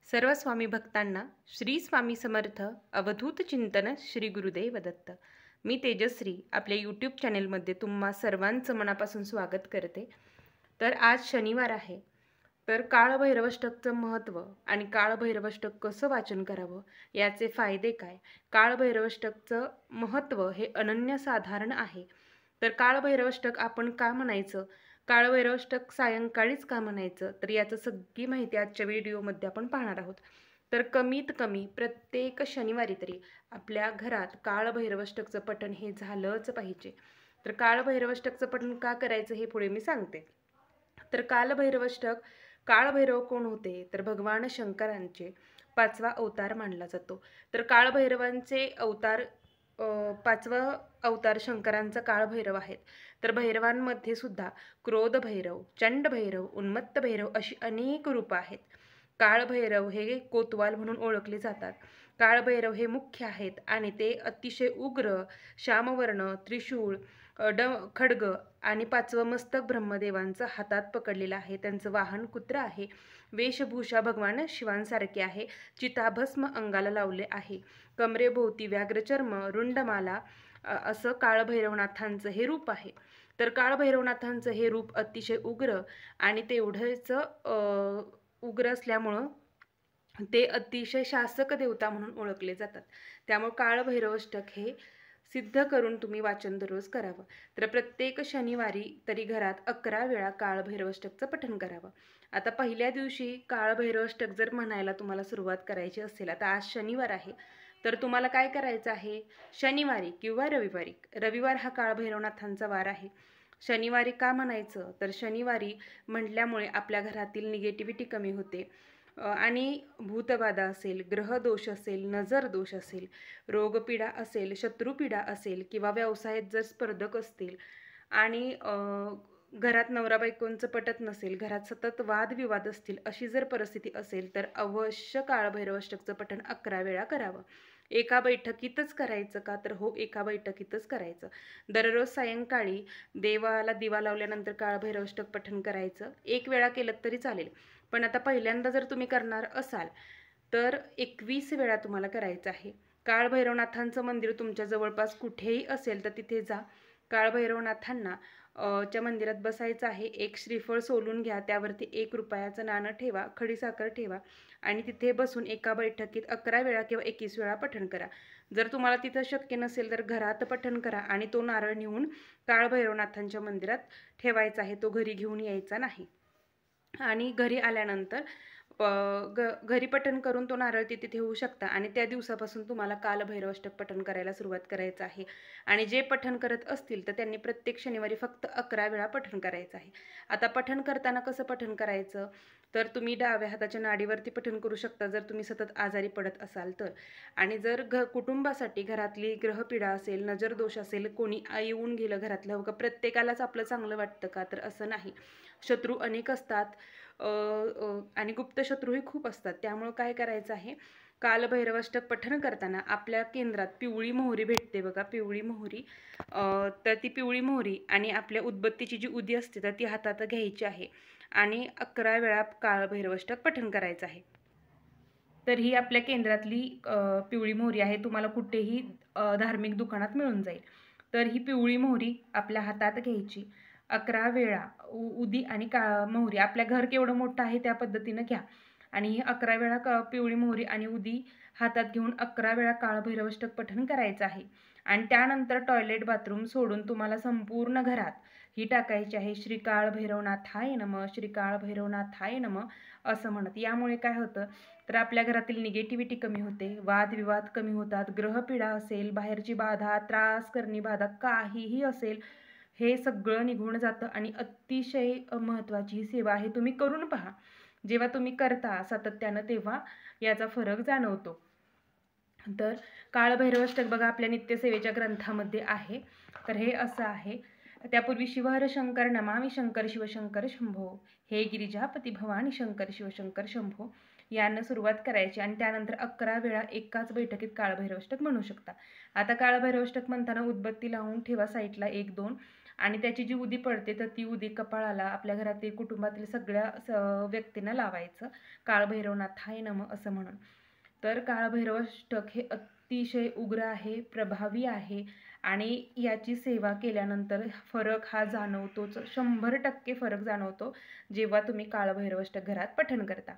सर्व स्वामी भक्तांना श्री स्वामी समर्थ अवधूत चिंतन श्री गुरुदेव दत्त. मी तेजश्री आपल्या यूट्यूब चॅनेलमध्ये तुम्हा सर्वांचं मनापासून स्वागत करते. तर आज शनिवार आहे. तर काळभैरवाष्टकचं महत्त्व आणि काळभैरवाष्टक कसं वाचन करावं, याचे फायदे काय, काळभैरवाष्टकचं महत्त्व हे अनन्यसाधारण आहे. तर काळभैरवाष्टक आपण का म्हणायचं, काळभैरवाष्टक सायंकाळीच का म्हणायचं, तर याचं सगळी माहिती आजच्या व्हिडिओमध्ये आपण पाहणार आहोत. तर कमीत कमी प्रत्येक शनिवारी तरी आपल्या घरात काळभैरवाष्टकचं पठण हे झालंच पाहिजे. तर काळभैरवाष्टकचं पठण का करायचं हे पुढे मी सांगते. तर कालभैरवाष्टक, काळभैरव कोण होते, तर भगवान शंकरांचे 5वा अवतार मानला जातो. तर काळभैरवांचे अवतार 5वा अवतार शंकरांचा काळभैरव आहेत. तर भैरवांमध्ये सुद्धा क्रोध भैरव, चंड भैरव, उन्मत्त भैरव अशी अनेक रूपं आहेत. काळभैरव हे कोतवाल म्हणून ओळखले जातात. काळभैरव हे मुख्य आहेत आणि ते अतिशय उग्र, श्यामवर्ण, त्रिशूळ, खड्ग आणि 5वं मस्तक ब्रह्मदेवांचं हातात पकडलेलं आहे. त्यांचं वाहन कुत्रा आहे. वेशभूषा भगवान शिवांसारखी आहे. चिताभस्म अंगाला लावले आहे. कमरेभोवती व्याघ्रचर्म, रुंडमाला असं काळभैरवनाथांचं हे रूप आहे. तर काळभैरवनाथांचं हे रूप अतिशय उग्र आणि तेवढंच उग्र असल्यामुळं ते अतिशय शासक देवता म्हणून ओळखले जातात. त्यामुळे काळभैरवाष्टक हे सिद्ध करून तुम्ही वाचन दररोज करावं. तर प्रत्येक शनिवारी तरी घरात 11 वेळा काळभैरवाष्टकचं पठण करावं. आता पहिल्या दिवशी काळभैरवाष्टक जर म्हणायला तुम्हाला सुरुवात करायची असेल, आता आज शनिवार आहे, तर तुम्हाला काय करायचं आहे, शनिवारी किंवा रविवारी, रविवार हा काळभैरवनाथांचा वार आहे. शनिवारी का म्हणायचं, तर शनिवारी म्हटल्यामुळे आपल्या घरातील निगेटिव्हिटी कमी होते आणि भूतबाधा असेल, ग्रहदोष असेल, नजर दोष असेल, रोगपीडा असेल, शत्रुपीडा असेल किंवा व्यवसायात जर स्पर्धक असतील आणि घरात नवरा बायकोंचं पटत नसेल, घरात सतत वादविवाद असतील, अशी जर परिस्थिती असेल तर अवश्य काळभैरवाष्टकचं पठण 11 वेळा करावं. एका बैठकीतच करायचं का, तर हो, एका बैठकीतच करायचं. दररोज सायंकाळी देवाला दिवा लावल्यानंतर काळभैरवाष्टक पठण करायचं. 1 वेळा केलं तरी चालेल. पण आता पहिल्यांदा जर तुम्ही करणार असाल तर 21 वेळा तुम्हाला करायचं आहे. काळभैरवनाथांचं मंदिर तुमच्या जवळपास कुठेही असेल तर तिथे जा. काळभैरवनाथांना च्या मंदिरात बसायचं आहे. एक श्रीफळ सोलून घ्या, त्यावरती 1 रुपयाचं नाणं ठेवा, खडीसाखर ठेवा आणि तिथे बसून एका बैठकीत 11 वेळा किंवा 21 वेळा पठण करा. जर तुम्हाला तिथं शक्य नसेल तर घरात पठण करा आणि तो नारळ नेऊन काळभैरवनाथांच्या मंदिरात ठेवायचा आहे, तो घरी घेऊन यायचा नाही. आणि घरी आल्यानंतर घरी पठण करून तो नारळ तिथे ठेवू शकता आणि त्या दिवसापासून तुम्हाला कालभैरवाष्टक पठण करायला सुरुवात करायचं आहे. आणि जे पठण करत असतील तर त्यांनी प्रत्येक शनिवारी फक्त 11 वेळा पठण करायचं आहे. आता पठण करताना कसं पठण करायचं, तर तुम्ही डाव्या हाताच्या नाडीवरती पठण करू शकता जर तुम्ही सतत आजारी पडत असाल तर. आणि जर कुटुंबासाठी घरातली ग्रहपीडा असेल, नजरदोष असेल, कोणी येऊन गेलं घरातलं, का प्रत्येकालाच आपलं चांगलं वाटतं का, तर असं नाही. शत्रू अनेक असतात आणि गुप्त शत्रूही खूप असतात. त्यामुळं काय करायचं आहे, कालभैरवाष्टक पठण करताना आपल्या केंद्रात पिवळी मोहरी भेटते बघा, पिवळी मोहरी, तर ती पिवळी मोहरी आणि आपल्या उदबत्तीची जी उदी असते तर ती हातात घ्यायची आहे आणि 11 वेळा कालभैरवाष्टक पठण करायचं आहे. तर ही आपल्या केंद्रातली पिवळी मोहरी आहे. तुम्हाला कुठेही धार्मिक दुकानात मिळून जाईल. तर ही पिवळी मोहरी आपल्या हातात घ्यायची. 11 वेळा उदी आणि मोहरी, आपल्या घर केवढं मोठं आहे त्या पद्धतीनं घ्या आणि ही 11 वेळा पिवळी मोहरी आणि उदी हातात घेऊन 11 वेळा काळभैरवाष्टक पठण करायचं आहे. आणि त्यानंतर टॉयलेट बाथरूम सोडून तुम्हाला संपूर्ण घरात ही टाकायची आहे, श्री काळभैरवनाथाय नमः, श्री काळभैरवनाथाय नमः असं म्हणत. यामुळे काय होतं, तर आपल्या घरातील निगेटिव्हिटी कमी होते, वादविवाद कमी होतात, ग्रहपीडा असेल, बाहेरची बाधा, त्रास करणी बाधा काहीही असेल, हे सगळं निघून जातं आणि अतिशय महत्त्वाची सेवा आहे. तुम्ही करून पहा. जेव्हा तुम्ही करता सातत्यानं तेव्हा याचा फरक जाणवतो. तर काळभैरवाष्टक बघा आपल्या नित्यसेवेच्या ग्रंथामध्ये आहे. तर हे असं आहे. त्यापूर्वी शिवहर शंकर नमामि शंकर शिवशंकर शंभो, हे गिरिजापती भवानी शंकर शिवशंकर शंभो यानं सुरुवात करायची आणि त्यानंतर 11 वेळा एकाच बैठकीत काळभैरवाष्टक म्हणू शकता. आता काळभैरवाष्टक म्हणताना उदबत्ती लावून ठेवा साईडला 1-2 आणि त्याची जी उदी पडते तर ती उदी कपाळाला आपल्या घरातील कुटुंबातील सगळ्या व्यक्तींना लावायचं, काळभैरवनाथाय नमः असं म्हणून. तर काळभैरवाष्टक हे अतिशय उग्र आहे, प्रभावी आहे आणि याची सेवा केल्यानंतर फरक हा जाणवतोच, 100% फरक जाणवतो जेव्हा तुम्ही काळभैरवाष्टक घरात पठण करता.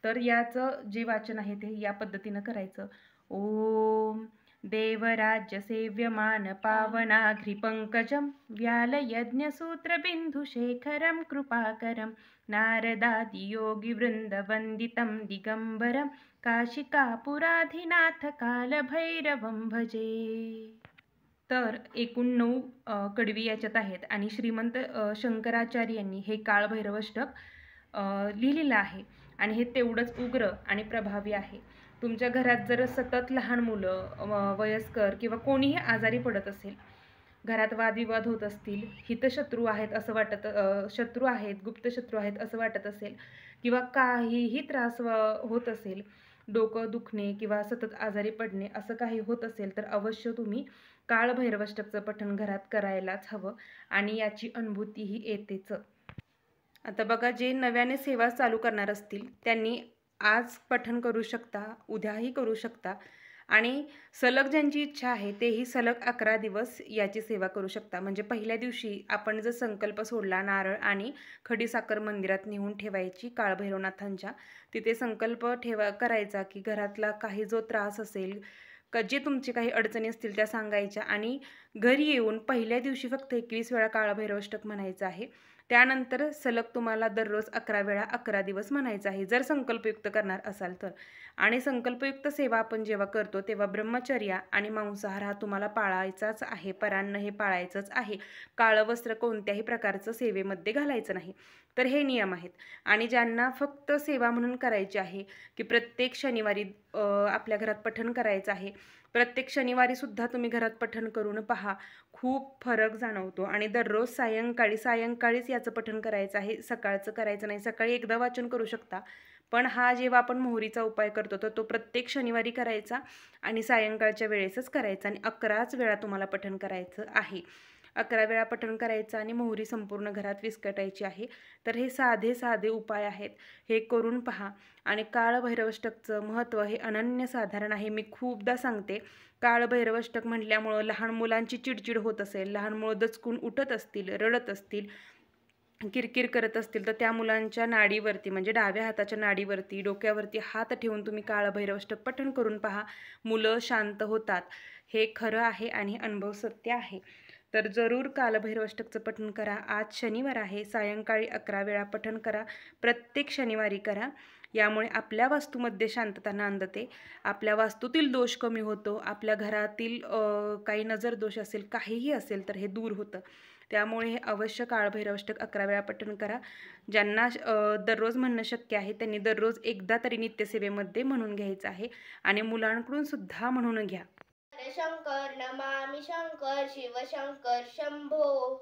तर याचं जे वाचन आहे ते या पद्धतीनं करायचं. ओम देवराज्य सेव्यमान पावनाघ्रिपङ्कजं व्यालयज्ञसूत्रबिन्दुशेखरं कृपाकरं नारदादियोगिवृन्दवन्दितं दिगम्बरं काशिकापुराधिनाथ कालभैरवं भजे. तर एकूण 9 कडवी याच्यात आहेत आणि श्रीमंत शंकराचार्यांनी हे काळभैरवाष्टक लिहिलेलं आहे आणि हे तेवढंच उग्र आणि प्रभावी आहे. तुमच्या घरात जर सतत लहान मुलं, वयस्कर किंवा कोणीही आजारी पडत असेल, घरात वादविवाद होत असतील, हितशत्रू आहेत असं वाटत, शत्रू आहेत, गुप्त शत्रू आहेत असं वाटत असेल किंवा काहीही त्रास होत असेल, डोकं दुखणे किंवा सतत आजारी पडणे असं काही होत असेल तर अवश्य तुम्ही काळभैरवाष्टकचं पठण घरात करायलाच हवं आणि याची अनुभूतीही येतेच. आता बघा, जे नव्याने सेवा चालू करणार असतील त्यांनी आज पठण करू शकता, उद्याही करू शकता आणि सलग ज्यांची इच्छा आहे तेही सलग 11 दिवस याची सेवा करू शकता. म्हणजे पहिल्या दिवशी आपण जर संकल्प सोडला, नारळ आणि खडीसाखर मंदिरात नेऊन ठेवायची काळभैरवनाथांच्या, तिथे संकल्प करायचा की घरातला काही जो त्रास असेल, जे तुमची काही अडचणी असतील त्या सांगायच्या आणि घरी येऊन पहिल्या दिवशी फक्त 21 वेळा काळभैरवाष्टक म्हणायचं आहे. त्यानंतर सलग तुम्हाला दररोज 11 वेळा 11 दिवस म्हणायचं आहे, जर संकल्पयुक्त करणार असाल तर. आणि संकल्पयुक्त सेवा आपण जेव्हा करतो तेव्हा ब्रह्मचर्या आणि मांसाहार हा तुम्हाला पाळायचाच आहे, परान्न हे पाळायचंच आहे. काळं वस्त्र कोणत्याही प्रकारचं सेवेमध्ये घालायचं नाही. तर हे नियम आहेत. आणि ज्यांना फक्त सेवा म्हणून करायची आहे की प्रत्येक शनिवारी आपल्या घरात पठण करायचं आहे, प्रत्येक शनिवारी सुद्धा तुम्ही घरात पठण करून पहा, खूप फरक जाणवतो. आणि दररोज सायंकाळीच याचं पठण करायचं आहे, सकाळचं करायचं नाही. सकाळी एकदा वाचन करू शकता, पण हा जेव्हा आपण मोहरीचा उपाय करतो तर तो प्रत्येक शनिवारी करायचा आणि सायंकाळच्या वेळेसच करायचा आणि 11च वेळा तुम्हाला पठण करायचं आहे. 11 वेळा पठण करायचं आणि मोहरी संपूर्ण घरात विस्कटायची आहे. तर हे साधे उपाय आहेत, हे करून पहा. आणि काळभैरवाष्टकचं महत्त्व हे अनन्यसाधारण आहे. मी खूपदा सांगते, काळभैरवाष्टक म्हटल्यामुळं लहान मुलांची चिडचिड होत असेल, लहान मुलं दचकून उठत असतील, रडत असतील, किरकिर करत असतील तर त्या मुलांच्या नाडीवरती, म्हणजे डाव्या हाताच्या नाडीवरती, डोक्यावरती हात ठेवून तुम्ही काळभैरवाष्टक पठण करून पहा, मुलं शांत होतात. हे खरं आहे आणि अनुभव सत्य आहे. तर जरूर कालभैरवाष्टकचं पठण करा. आज शनिवार आहे, सायंकाळी 11 वेळा पठण करा, प्रत्येक शनिवारी करा. यामुळे आपल्या वास्तूमध्ये शांतता नांदते, आपल्या वास्तूतील दोष कमी होतो, आपल्या घरातील काही नजर दोष असेल, काहीही असेल तर हे दूर होतं. त्यामुळे हे अवश्य काळभैरवाष्टक 11 वेळा पठण करा. ज्यांना दररोज म्हणणं शक्य आहे त्यांनी दररोज एकदा तरी नित्यसेवेमध्ये म्हणून घ्यायचं आहे आणि मुलांकडून सुद्धा म्हणून घ्या. शंकर नमामि शंकर शिव शंकर शंभो,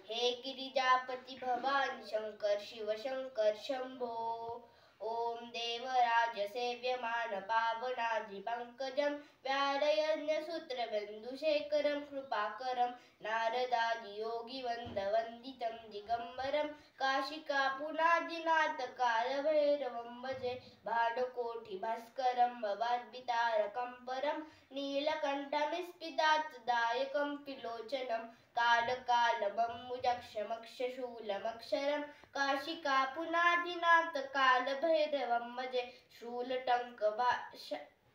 हे गिरिजापती भवानी शंकर शिव शंकर शंभो. ओम देवराज सेव्यमान पावनाधि पंकजं व्यालयज्ञसूत्रबिन्दुशेखरं कृपाकरं नारदादि योगिवृन्दवन्दितं दिगम्बरं काशिकापुरादिनाथ कालभैरवं भजे. भानुकोटि भास्करं भवाद्भितारकं परं नीलकण्ठमिस्फिदादायकं पिलोचनं कालकालमम्बुजक्षमक्षशूलमक्षरं काशिकापुरादिनाथ कालभैरवं भजे.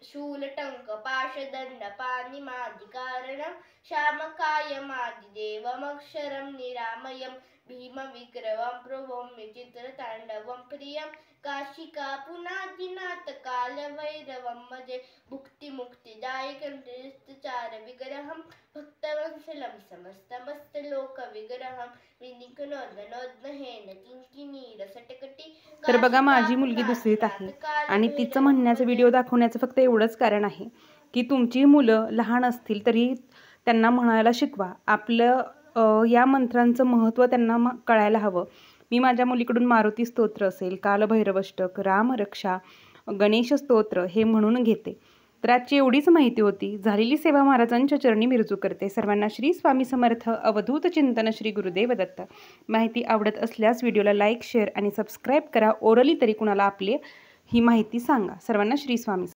शूलटङ्कपाशदण्डपाणिमादिकारणं श्यामकायमादिदेवमक्षरं निरामयं भीमविक्रमं प्रभुं विचित्रताण्डवं प्रियं काशिकापुरादिनाथ कालभैरवं भजे. भुक्तिमुक्तिदायकं त्रिस्तचारविग्रहं भक्तवत्सलं समस्तमस्तलोकविग्रहं विनिकनोदनोद्नहेन किङ्किणीरसटकटी. तर बघा, माझी मुलगी दुसरीत आहे आणि तिचं म्हणण्याचं व्हिडिओ दाखवण्याचं फक्त एवढंच कारण आहे की तुमची मुलं लहान असतील तरी त्यांना म्हणायला शिकवा. आपलं या मंत्रांचं महत्त्व त्यांना कळायला हवं. मी माझ्या मुलीकडून मारुती स्तोत्र असेल, कालभैरवाष्टक, रामरक्षा, गणेश स्तोत्र हे म्हणून घेते. तर आजची एवढीच माहिती होती. झालेली सेवा महाराजांच्या चरणी मिरजू करते. सर्वांना श्री स्वामी समर्थ. अवधूत चिंतन श्री गुरुदेव दत्त. माहिती आवडत असल्यास व्हिडिओला लाईक, शेअर आणि सबस्क्राईब करा. ओरली तरी कुणाला आपली ही माहिती सांगा. सर्वांना श्री स्वामी